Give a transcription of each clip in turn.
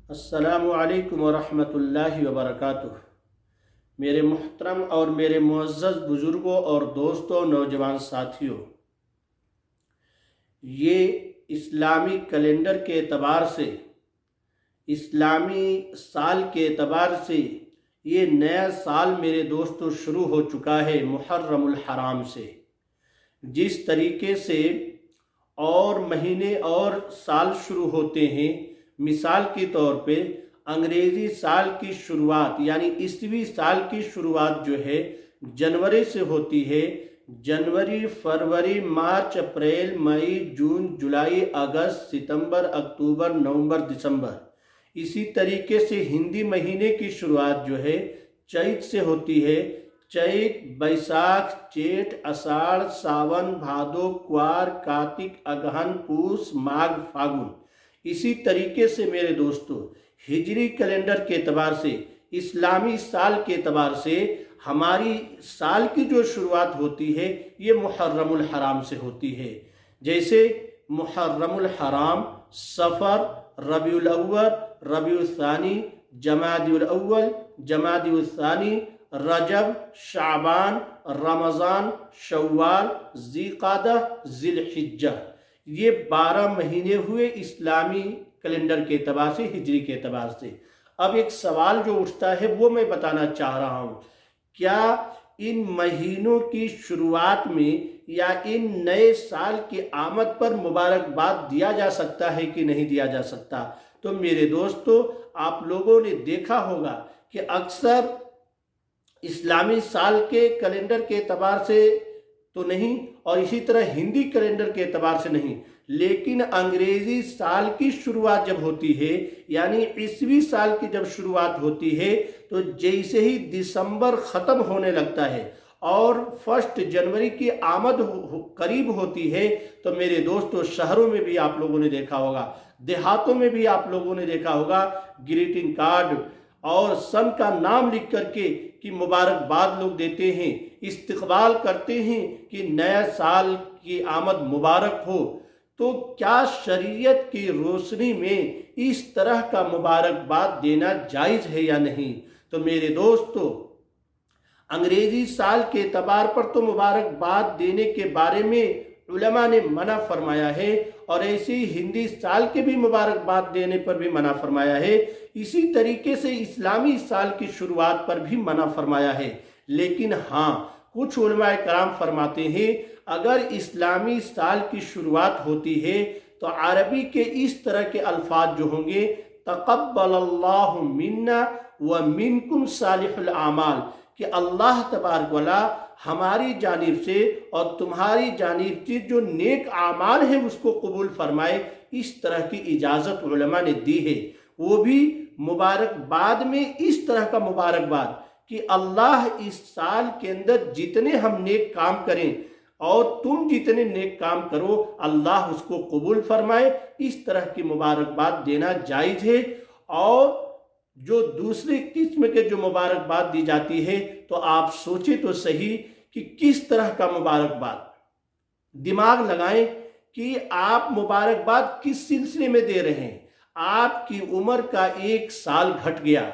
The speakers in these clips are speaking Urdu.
السلام علیکم ورحمۃ اللہ وبرکاتہ۔ میرے محترم اور میرے معزز بزرگوں اور دوستوں، نوجوان ساتھیوں، یہ اسلامی کیلنڈر کے اعتبار سے، اسلامی سال کے اعتبار سے یہ نیا سال میرے دوستوں شروع ہو چکا ہے محرم الحرام سے۔ جس طریقے سے اور مہینے اور سال شروع ہوتے ہیں، مثال کے طور پہ انگریزی سال کی شروعات یعنی عیسوی سال کی شروعات جو ہے جنوری سے ہوتی ہے۔ جنوری، فروری، مارچ، اپریل، مئی، جون، جولائی، اگست، ستمبر، اکتوبر، نومبر، دسمبر۔ اسی طریقے سے ہندی مہینے کی شروعات جو ہے چیت سے ہوتی ہے۔ چیت، بیساکھ، جیٹھ، اساڑھ، ساون، بھادو، کوار، کارتک، اگہن، پوس، ماگھ، پھاگن۔ اسی طریقے سے میرے دوستو ہجری کیلنڈر کے اعتبار سے، اسلامی سال کے اعتبار سے ہماری سال کی جو شروعات ہوتی ہے یہ محرم الحرام سے ہوتی ہے۔ جیسے محرم الحرام، صفر، ربیع الاول، ربیع الثانی، جمادی الاول، جمادی الثانی، رجب، شعبان، رمضان، شوال، ذی القعدہ، ذی الحجہ۔ یہ 12 مہینے ہوئے اسلامی کیلنڈر کے اعتبار سے، ہجری کے اعتبار سے۔ اب ایک سوال جو اٹھتا ہے وہ میں بتانا چاہ رہا ہوں، کیا ان مہینوں کی شروعات میں یا ان نئے سال کی آمد پر مبارکباد دیا جا سکتا ہے کہ نہیں دیا جا سکتا؟ تو میرے دوستو آپ لوگوں نے دیکھا ہوگا کہ اکثر اسلامی سال کے کیلنڈر کے اعتبار سے تو نہیں، اور اسی طرح ہندی کیلنڈر کے اعتبار سے نہیں، لیکن انگریزی سال کی شروعات جب ہوتی ہے یعنی عیسوی سال کی جب شروعات ہوتی ہے تو جیسے ہی دسمبر ختم ہونے لگتا ہے اور 1 جنوری کی آمد قریب ہوتی ہے تو میرے دوستو شہروں میں بھی آپ لوگوں نے دیکھا ہوگا، دیہاتوں میں بھی آپ لوگوں نے دیکھا ہوگا، گریٹنگ کارڈ اور سن کا نام لکھ کر کے کہ مبارکباد لوگ دیتے ہیں، استقبال کرتے ہیں کہ نیا سال کی آمد مبارک ہو۔ تو کیا شریعت کی روشنی میں اس طرح کا مبارکباد دینا جائز ہے یا نہیں؟ تو میرے دوستو انگریزی سال کے اعتبار پر تو مبارکباد دینے کے بارے میں علماء نے منع فرمایا ہے، اور ایسے ہی ہندی سال کے بھی مبارکباد دینے پر بھی منع فرمایا ہے۔ اسی طریقے سے اسلامی سال کی شروعات پر بھی منع فرمایا ہے۔ لیکن ہاں، کچھ علماء کرام فرماتے ہیں اگر اسلامی سال کی شروعات ہوتی ہے تو عربی کے اس طرح کے الفاظ جو ہوں گے، تقبل اللہ منا ومنکم صالح الاعمال، کہ اللہ تبارک و تعالی ہماری جانب سے اور تمہاری جانب سے جو نیک اعمال ہیں اس کو قبول فرمائے، اس طرح کی اجازت علماء نے دی ہے۔ وہ بھی مبارکباد میں اس طرح کا مبارکباد کہ اللہ اس سال کے اندر جتنے ہم نیک کام کریں اور تم جتنے نیک کام کرو اللہ اس کو قبول فرمائے، اس طرح کی مبارکباد دینا جائز ہے۔ اور جو دوسری قسم کے جو مبارکباد دی جاتی ہے تو آپ سوچیں تو صحیح کہ کس طرح کا مبارکباد، دماغ لگائیں کہ آپ مبارکباد کس سلسلے میں دے رہے ہیں۔ آپ کی عمر کا 1 سال گھٹ گیا،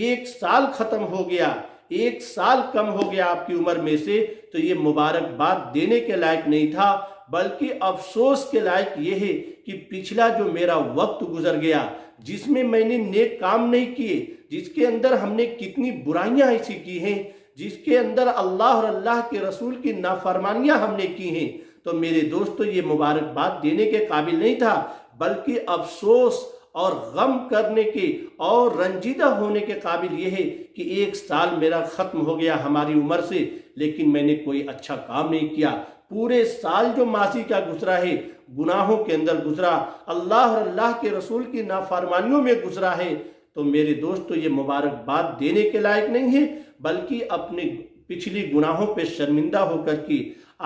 1 سال ختم ہو گیا، 1 سال کم ہو گیا آپ کی عمر میں سے، تو یہ مبارکباد دینے کے لائق نہیں تھا، بلکہ افسوس کے لائق یہ ہے کہ پچھلا جو میرا وقت گزر گیا جس میں میں نے نیک کام نہیں کیے، جس کے اندر ہم نے کتنی برائیاں ایسی کی ہیں، جس کے اندر اللہ اور اللہ کے رسول کی نافرمانیاں ہم نے کی ہیں، تو میرے دوستو یہ مبارکباد دینے کے قابل نہیں تھا، بلکہ افسوس اور غم کرنے کے اور رنجیدہ ہونے کے قابل یہ ہے کہ 1 سال میرا ختم ہو گیا ہماری عمر سے، لیکن میں نے کوئی اچھا کام نہیں کیا۔ پورے سال جو ماضی کا گزرا ہے گناہوں کے اندر گزرا، اللہ اور اللہ کے رسول کی نافرمانیوں میں گزرا ہے، تو میرے دوستو یہ مبارکباد دینے کے لائق نہیں ہے، بلکہ اپنے پچھلی گناہوں پہ شرمندہ ہو کر کے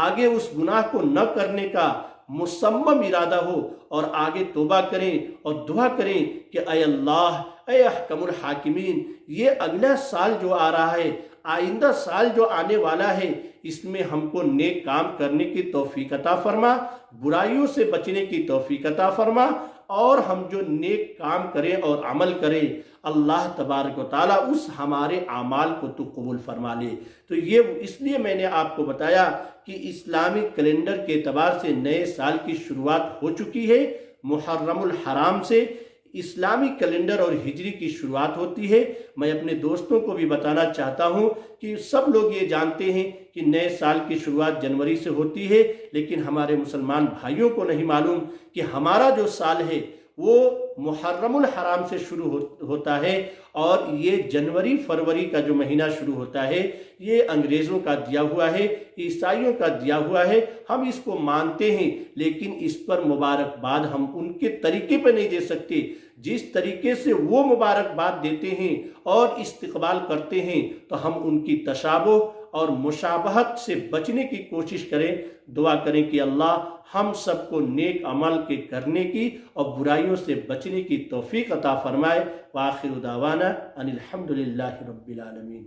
آگے اس گناہ کو نہ کرنے کا مصمم ارادہ ہو اور آگے توبہ کریں اور دعا کریں کہ اے اللہ، اے احکم الحاکمین، یہ اگلا سال جو آ رہا ہے، آئندہ سال جو آنے والا ہے، اس میں ہم کو نیک کام کرنے کی توفیق عطا فرما، برائیوں سے بچنے کی توفیق عطا فرما، اور ہم جو نیک کام کریں اور عمل کریں اللہ تبارک و تعالیٰ اس ہمارے اعمال کو تو قبول فرما لے۔ تو یہ اس لیے میں نے آپ کو بتایا کہ اسلامی کیلنڈر کے اعتبار سے نئے سال کی شروعات ہو چکی ہے۔ محرم الحرام سے اسلامی کیلنڈر اور ہجری کی شروعات ہوتی ہے۔ میں اپنے دوستوں کو بھی بتانا چاہتا ہوں کہ سب لوگ یہ جانتے ہیں کہ نئے سال کی شروعات جنوری سے ہوتی ہے، لیکن ہمارے مسلمان بھائیوں کو نہیں معلوم کہ ہمارا جو سال ہے وہ محرم الحرام سے شروع ہوتا ہے، اور یہ جنوری فروری کا جو مہینہ شروع ہوتا ہے یہ انگریزوں کا دیا ہوا ہے، عیسائیوں کا دیا ہوا ہے۔ ہم اس کو مانتے ہیں، لیکن اس پر مبارکباد ہم ان کے طریقے پہ نہیں دے سکتے جس طریقے سے وہ مبارکباد دیتے ہیں اور استقبال کرتے ہیں، تو ہم ان کی تشابہ اور مشابہت سے بچنے کی کوشش کریں۔ دعا کریں کہ اللہ ہم سب کو نیک عمل کے کرنے کی اور برائیوں سے بچنے کی توفیق عطا فرمائے۔ وآخر دعوانا ان الحمد للہ رب العالمین۔